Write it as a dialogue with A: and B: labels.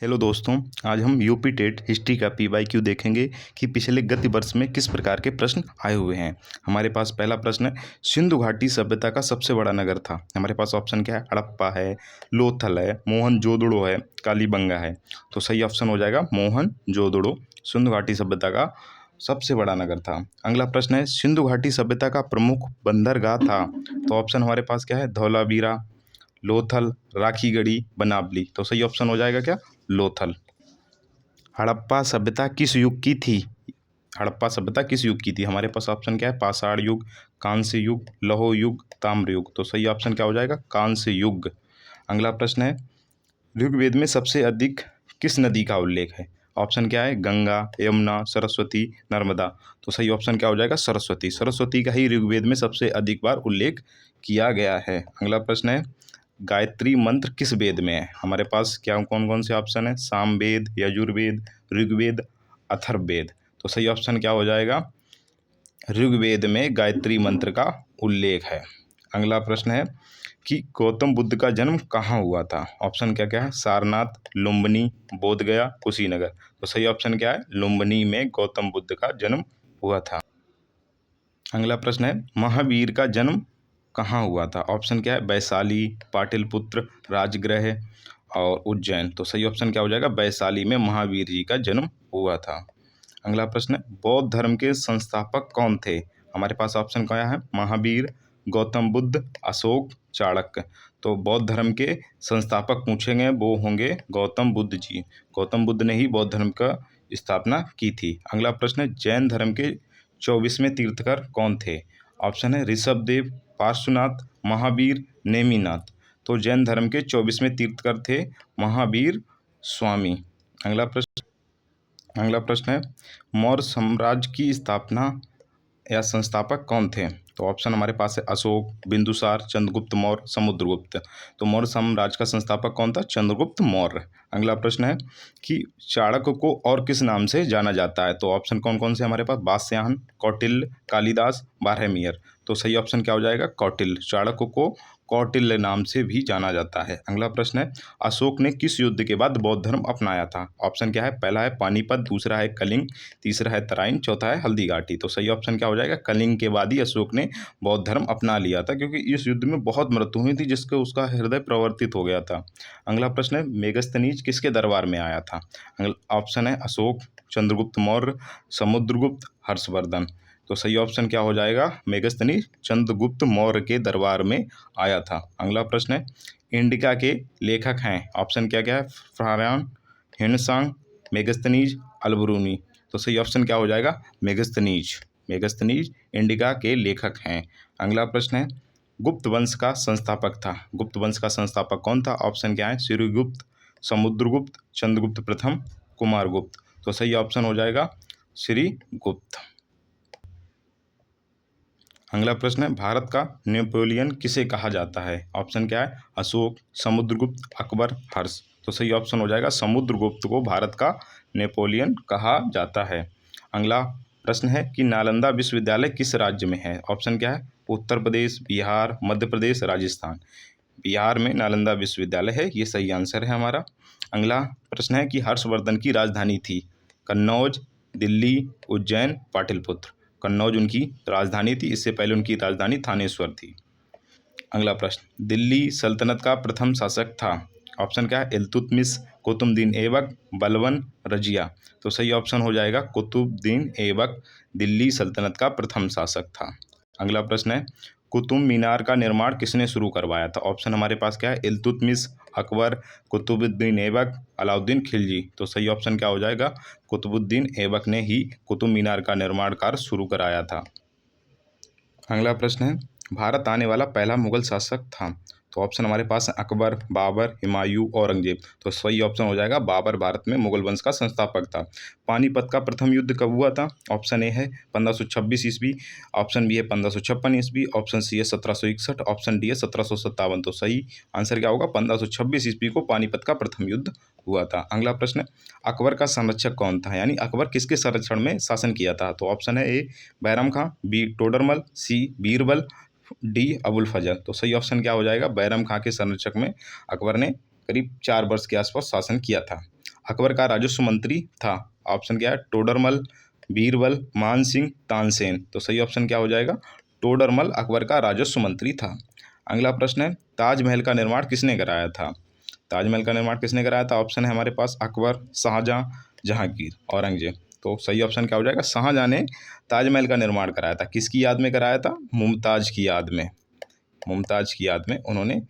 A: Hello दोस्तों, आज हम यूपी टेट हिस्ट्री का पीवाईक्यू देखेंगे कि पिछले गत वर्ष में किस प्रकार के प्रश्न आए हुए हैं। हमारे पास पहला प्रश्न है, सिंधु घाटी सभ्यता का सबसे बड़ा नगर था। हमारे पास ऑप्शन क्या है? हड़प्पा है, लोथल है, मोहनजोदड़ो है, कालीबंगा है। तो सही ऑप्शन हो जाएगा मोहनजोदड़ो। सिंधु घाटी सभ्यता का सबसे बड़ा नगर था। अगला प्रश्न है, सिंधु घाटी सभ्यता का प्रमुख बंदरगाह था। तो ऑप्शन हमारे पास क्या है? धौलावीरा, लोथल, राखीगढ़ी, बनावली। तो सही ऑप्शन हो जाएगा क्या? लोथल। हड़प्पा सभ्यता किस युग की थी? हड़प्पा सभ्यता किस युग की थी? हमारे पास ऑप्शन क्या है? पाषाण युग, कांस्य युग, लौह युग, ताम्र युग। तो सही ऑप्शन क्या हो जाएगा? कांस्य युग। अगला प्रश्न है, ऋग्वेद में सबसे अधिक किस नदी का उल्लेख है? ऑप्शन क्या है? गंगा, यमुना, सरस्वती, नर्मदा। तो सही ऑप्शन क्या हो जाएगा? सरस्वती। सरस्वती का ही ऋग्वेद में सबसे अधिक बार उल्लेख किया गया है। अगला प्रश्न है, गायत्री मंत्र किस वेद में है? हमारे पास क्या कौन कौन से ऑप्शन है? सामवेद, यजुर्वेद, ऋग्वेद, अथर्ववेद। तो सही ऑप्शन क्या हो जाएगा? ऋग्वेद में गायत्री मंत्र का उल्लेख है। अगला प्रश्न है कि गौतम बुद्ध का जन्म कहाँ हुआ था? ऑप्शन क्या क्या है? सारनाथ, लुम्बिनी, बोधगया, कुशीनगर। तो सही ऑप्शन क्या है? लुम्बिनी में गौतम बुद्ध का जन्म हुआ था। अगला प्रश्न है, महावीर का जन्म कहाँ हुआ था? ऑप्शन क्या है? वैशाली, पाटलिपुत्र, राजगृह और उज्जैन। तो सही ऑप्शन क्या हो जाएगा? वैशाली में महावीर जी का जन्म हुआ था। अगला प्रश्न है, बौद्ध धर्म के संस्थापक कौन थे? हमारे पास ऑप्शन क्या है? महावीर, गौतम बुद्ध, अशोक, चाणक्य। तो बौद्ध धर्म के संस्थापक पूछेंगे वो होंगे गौतम बुद्ध जी। गौतम बुद्ध ने ही बौद्ध धर्म का स्थापना की थी। अगला प्रश्न है, जैन धर्म के 24वें तीर्थकर कौन थे? ऑप्शन है ऋषभदेव, पार्श्वनाथ, महावीर, नेमिनाथ। तो जैन धर्म के 24वें तीर्थकर थे महावीर स्वामी। अगला प्रश्न है, मौर्य साम्राज्य की स्थापना या संस्थापक कौन थे? तो ऑप्शन हमारे पास है अशोक, बिंदुसार, चंद्रगुप्त मौर्य, समुद्रगुप्त। तो मौर्य साम्राज्य का संस्थापक कौन था? चंद्रगुप्त मौर्य। अगला प्रश्न है कि चाणक्य को और किस नाम से जाना जाता है? तो ऑप्शन कौन कौन से हमारे पास? वात्स्यायन, कौटिल्य, कालिदास, बारहमीर। तो सही ऑप्शन क्या हो जाएगा? कौटिल्य। चाणक्य को कौटिल्य नाम से भी जाना जाता है। अगला प्रश्न है, अशोक ने किस युद्ध के बाद बौद्ध धर्म अपनाया था? ऑप्शन क्या है? पहला है पानीपत, दूसरा है कलिंग, तीसरा है तराइन, चौथा है हल्दीघाटी। तो सही ऑप्शन क्या हो जाएगा? कलिंग के बाद ही अशोक ने बौद्ध धर्म अपना लिया था, क्योंकि इस युद्ध में बहुत मृत्यु हुई थी जिसके उसका हृदय प्रवर्तित हो गया था। अगला प्रश्न है, मेगस्थनीज किसके दरबार में आया था? ऑप्शन है अशोक, चंद्रगुप्त मौर्य, समुद्रगुप्त, हर्षवर्धन। तो सही ऑप्शन क्या हो जाएगा? मेगस्थनीज चंद्रगुप्त मौर्य के दरबार में आया था। अगला प्रश्न है, इंडिका के लेखक हैं। ऑप्शन क्या क्या है? फारयान, हिनसांग, मेगस्थनीज, अलबरूनी। तो सही ऑप्शन क्या हो जाएगा? मेगस्थनीज। मेगस्थनीज इंडिका के लेखक हैं। अगला प्रश्न है, गुप्त वंश का संस्थापक था। गुप्त वंश का संस्थापक कौन था? ऑप्शन क्या है? श्रीगुप्त, समुद्रगुप्त, चंद्रगुप्त प्रथम, कुमारगुप्त। तो सही ऑप्शन हो जाएगा श्रीगुप्त। अगला प्रश्न है, भारत का नेपोलियन किसे कहा जाता है? ऑप्शन क्या है? अशोक, समुद्रगुप्त, अकबर, हर्ष। तो सही ऑप्शन हो जाएगा समुद्रगुप्त को भारत का नेपोलियन कहा जाता है। अगला प्रश्न है कि नालंदा विश्वविद्यालय किस राज्य में है? ऑप्शन क्या है? उत्तर प्रदेश, बिहार, मध्य प्रदेश, राजस्थान। बिहार में नालंदा विश्वविद्यालय है, ये सही आंसर है हमारा। अगला प्रश्न है कि हर्षवर्धन की राजधानी थी कन्नौज, दिल्ली, उज्जैन, पाटलिपुत्र। कन्नौज उनकी राजधानी थी, इससे पहले उनकी राजधानी थानेश्वर थी। अगला प्रश्न, दिल्ली सल्तनत का प्रथम शासक था। ऑप्शन क्या है? इल्तुतमिश, कुतुबुद्दीन ऐबक, बलबन, रजिया। तो सही ऑप्शन हो जाएगा कुतुबुद्दीन ऐबक दिल्ली सल्तनत का प्रथम शासक था। अगला प्रश्न है, कुतुब मीनार का निर्माण किसने शुरू करवाया था? ऑप्शन हमारे पास क्या है? इल्तुतमिश, अकबर, कुतुबुद्दीन ऐबक, अलाउद्दीन खिलजी। तो सही ऑप्शन क्या हो जाएगा? कुतुबुद्दीन ऐबक ने ही कुतुब मीनार का निर्माण कार्य शुरू कराया था। अगला प्रश्न है, भारत आने वाला पहला मुगल शासक था। तो ऑप्शन हमारे पास है अकबर, बाबर, हुमायूं, औरंगजेब। तो सही ऑप्शन हो जाएगा बाबर भारत में मुगल वंश का संस्थापक था। पानीपत का प्रथम युद्ध कब हुआ था? ऑप्शन ए है 1526 ईस्वी, ऑप्शन बी है 1556 ईस्वी, ऑप्शन सी है 1761, ऑप्शन डी है 1757। तो सही आंसर क्या होगा? 1526 ईस्वी को पानीपत का प्रथम युद्ध हुआ था। अगला प्रश्न, अकबर का संरक्षक कौन था? यानी अकबर किसके संरक्षण में शासन किया था? तो ऑप्शन है ए बैरम खां, बी टोडरमल, सी बीरबल, डी अबुल फजल। तो सही ऑप्शन क्या हो जाएगा? बैरम खां के संरक्षक में अकबर ने करीब 4 वर्ष के आसपास शासन किया था। अकबर का राजस्व मंत्री था? ऑप्शन क्या है? टोडरमल, बीरबल, मान सिंह, तानसेन। तो सही ऑप्शन क्या हो जाएगा? टोडरमल अकबर का राजस्व मंत्री था। अगला प्रश्न है, ताजमहल का निर्माण किसने कराया था? ताजमहल का निर्माण किसने कराया था? ऑप्शन है हमारे पास अकबर, शाहजहां, जहांगीर, औरंगजेब। तो सही ऑप्शन क्या हो जाएगा? शाहजहां ने ताजमहल का निर्माण कराया था। किसकी याद में कराया था? मुमताज़ की याद में। मुमताज़ की याद में उन्होंने